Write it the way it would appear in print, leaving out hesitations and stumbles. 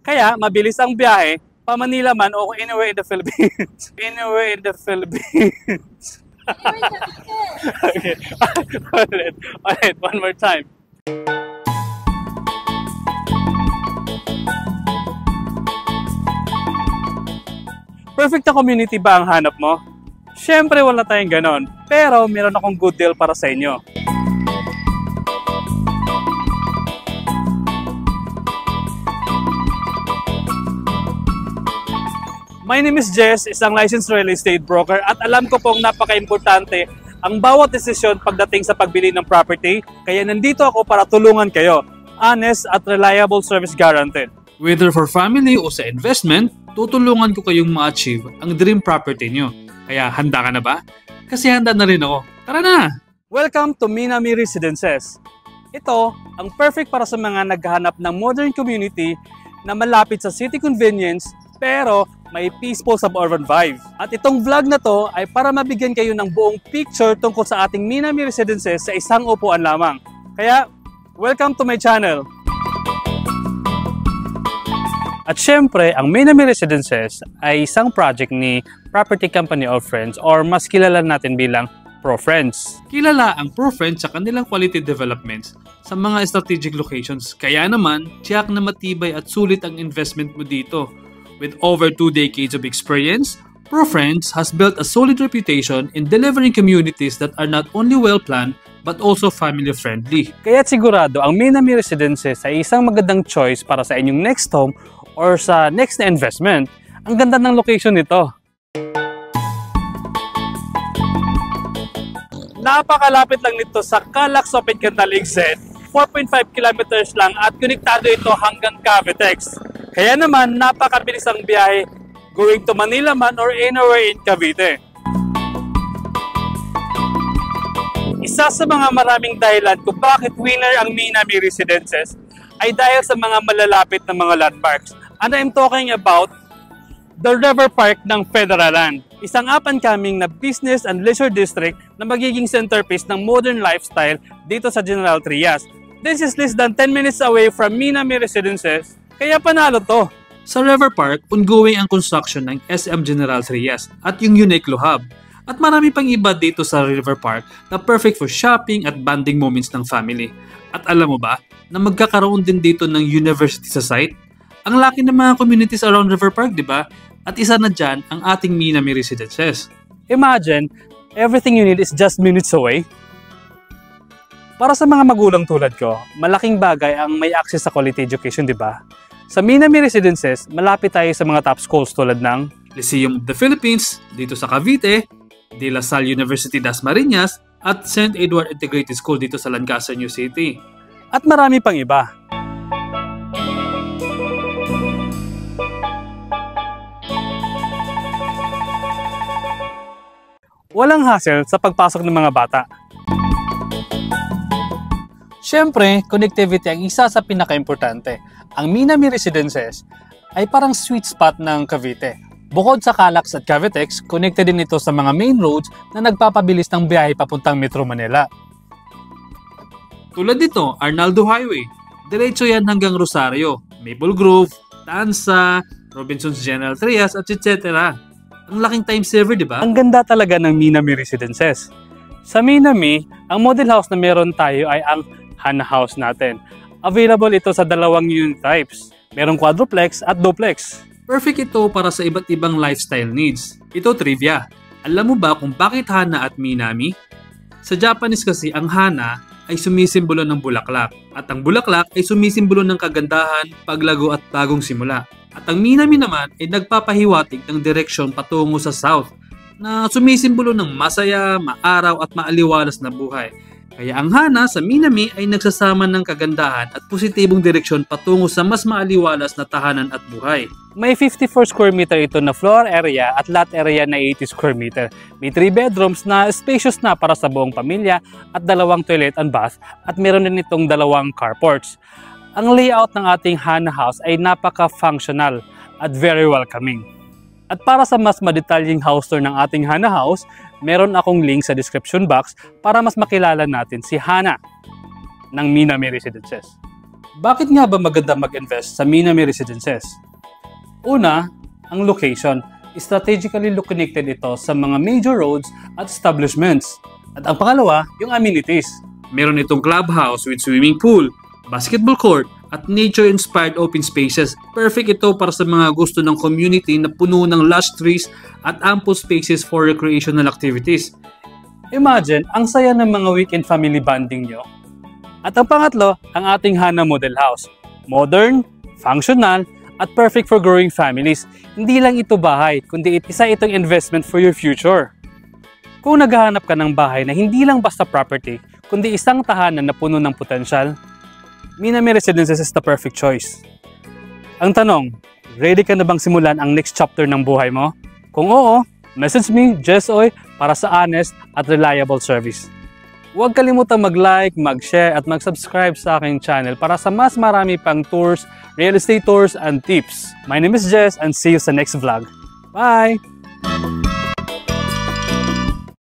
Kaya mabilis ang biyahe, pa Manila man o anywhere in the Philippines. Anywhere in the Philippines. Okay. Alright, one more time. Perfect na community ba ang hanap mo? Siyempre wala tayong ganon, pero meron akong good deal para sa inyo. My name is Jess, isang licensed real estate broker at alam ko pong napaka-importante ang bawat desisyon pagdating sa pagbili ng property, kaya nandito ako para tulungan kayo. Honest at reliable service guaranteed. Whether for family o sa investment, tutulungan ko kayong ma-achieve ang dream property nyo. Kaya handa ka na ba? Kasi handa na rin ako. Tara na! Welcome to Minami Residences. Ito ang perfect para sa mga naghahanap ng modern community na malapit sa city convenience pero may peaceful suburban vibe. At itong vlog na to ay para mabigyan kayo ng buong picture tungkol sa ating Minami Residences sa isang upuan lamang. Kaya, welcome to my channel! At syempre, ang Minami Residences ay isang project ni Property Company of Friends or mas kilala natin bilang ProFriends. Kilala ang ProFriends sa kanilang quality developments sa mga strategic locations. Kaya naman, tiyak na matibay at sulit ang investment mo dito. With over 2 decades of experience, ProFriends has built a solid reputation in delivering communities that are not only well-planned but also family-friendly. Kaya't sigurado ang Minami Residences ay isang magandang choice para sa inyong next home or sa next na investment. Ang ganda ng location nito. Napakalapit lang nito sa Calac-Sopit Cantalig-Set, 4.5 kilometers lang at konektado ito hanggang Cavitex. Kaya naman, napakabilis ang biyahe going to Manila man or anywhere in Cavite. Isa sa mga maraming dahilan kung bakit winner ang Minami Residences ay dahil sa mga malalapit na mga landmarks. And I'm talking about the River Park ng Federalan. Isang up-and-coming na business and leisure district na magiging centerpiece ng modern lifestyle dito sa General Trias. This is less than 10 minutes away from Minami Residences, kaya panalo to. Sa River Park, ongoing ang construction ng SM General Trias at yung Uniqlo Hub. At marami pang iba dito sa River Park na perfect for shopping at bonding moments ng family. At alam mo ba, na magkakaroon din dito ng university sa site? Ang laki ng mga communities around River Park, di ba? At isa na dyan ang ating Minami Residences. Imagine, everything you need is just minutes away. Para sa mga magulang tulad ko, malaking bagay ang may access sa quality education, di ba? Sa Minami Residences, malapit tayo sa mga top schools tulad ng Lyceum of the Philippines, dito sa Cavite, De La Salle University Dasmariñas, at St. Edward Integrated School dito sa Lancaster, New City. At marami pang iba. Walang hassle sa pagpasok ng mga bata. Siyempre, connectivity ang isa sa pinaka-importante. Ang Minami Residences ay parang sweet spot ng Cavite. Bukod sa Calax at Cavitex, connected din ito sa mga main roads na nagpapabilis ng biyahe papuntang Metro Manila. Tulad dito, Arnaldo Highway. Diretso yan hanggang Rosario, Maple Grove, Tansa, Robinsons General Trias, at etc. Ang laking time saver, di ba? Ang ganda talaga ng Minami Residences. Sa Minami, ang model house na meron tayo ay ang Hana House natin. Available ito sa dalawang unit types. Merong quadruplex at duplex. Perfect ito para sa iba't ibang lifestyle needs. Ito trivia. Alam mo ba kung bakit Hana at Minami? Sa Japanese kasi ang Hana ay sumisimbolo ng bulaklak. At ang bulaklak ay sumisimbolo ng kagandahan, paglago at bagong simula. At ang Minami naman ay nagpapahiwatig ng direksyon patungo sa south na sumisimbolo ng masaya, maaraw at maaliwalas na buhay. Kaya ang Hana sa Minami ay nagsasama ng kagandahan at positibong direksyon patungo sa mas maaliwalas na tahanan at buhay. May 54 square meter ito na floor area at lot area na 80 square meter. May 3 bedrooms na spacious na para sa buong pamilya at 2 toilet and bath at meron din itong 2 carports. Ang layout ng ating Hana House ay napaka-functional at very welcoming. At para sa mas madetalyeng house tour ng ating Hana House, meron akong link sa description box para mas makilala natin si Hana ng Minami Residences. Bakit nga ba maganda mag-invest sa Minami Residences? Una, ang location. Strategically connected ito sa mga major roads at establishments. At ang pangalawa, yung amenities. Meron itong clubhouse with swimming pool, basketball court, at nature-inspired open spaces. Perfect ito para sa mga gusto ng community na puno ng lush trees at ample spaces for recreational activities. Imagine, ang saya ng mga weekend family bonding nyo. At ang pangatlo, ang ating Hana Model House. Modern, functional, at perfect for growing families. Hindi lang ito bahay, kundi isa itong investment for your future. Kung naghahanap ka ng bahay na hindi lang basta property, kundi isang tahanan na puno ng potensyal, Minami Residences is the perfect choice. Ang tanong, ready ka na bang simulan ang next chapter ng buhay mo? Kung oo, message me, Jess Oy, para sa honest at reliable service. Huwag kalimutang mag-like, mag-share at mag-subscribe sa aking channel para sa mas marami pang tours, real estate tours, and tips. My name is Jess and see you sa next vlog. Bye!